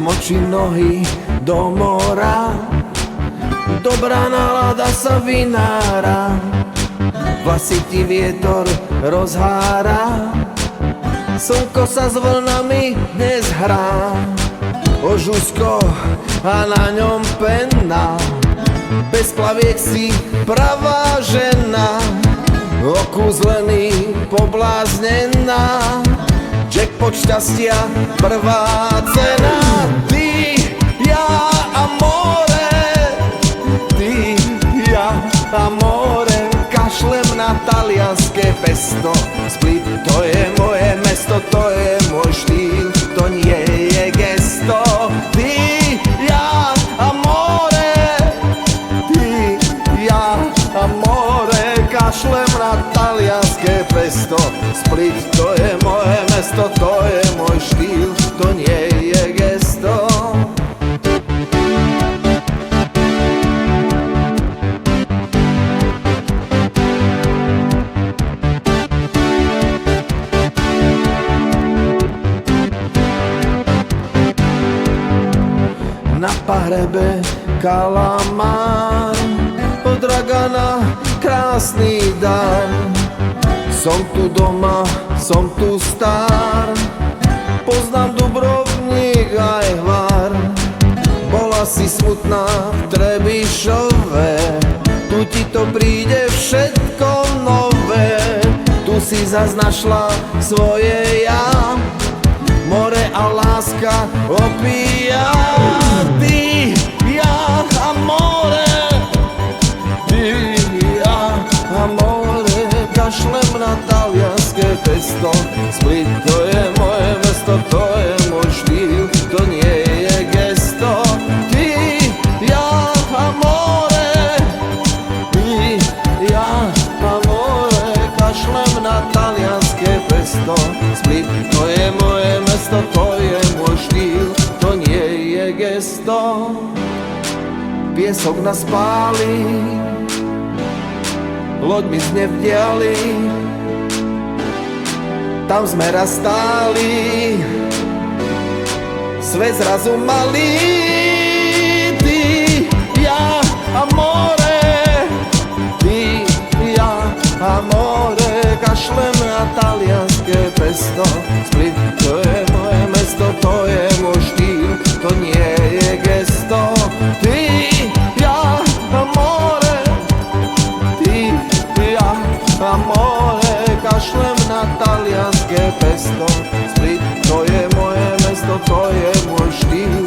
Zmočí nohy do mora, dobrá nálada sa vynára, vlasy ti vietor rozhára, slnko sa s vlnami dnes hrá. Ožusko a na ňom penna, bez plaviek si pravá žena, okúzlený, pobláznená, jackpot šťastia, prvá cena. Ty, ja a more, ty, ja a more, kašlem na talianské pesto. Split, to je moje mesto, to je môj štýl, to nie je gesto. Ty, ja a more, ty, ja a more, kašlem na talianské pesto. Split, to je moje mesto, to je môj štýl, to nie je gesto. Na pahrebe kalamár, od Dragana krásny dar. Som tu doma, som tu star, poznám Dubrovník aj Hvar. Bola si smutná v Trebišove, tu ti to príde všetko nové. Tu si zas našla svoje ja, more a láska opíja. Ty, ja a more, ty, ja a more, kašlem na talianské pesto. Split, to je moje mesto, to je môj štýl, to nie je gesto. Ty, ja a more, ty, ja a more, kašlem na talianské pesto. Split, to je moje mesto, to je môj štýl, to nie je gesto. Piesok nás pálí, loďmi sme v diali, tam sme raz stáli, svet zrazu malý. Ty, ja a more, ty, ja a more, kašlem na talianské pesto. Split, to je moje mesto, to je môj štýl, to nie je gesto. Ty, ja a more, ty, ja a more, kašlem na talianské pesto. Split, to je moje mesto, to je môj štýl,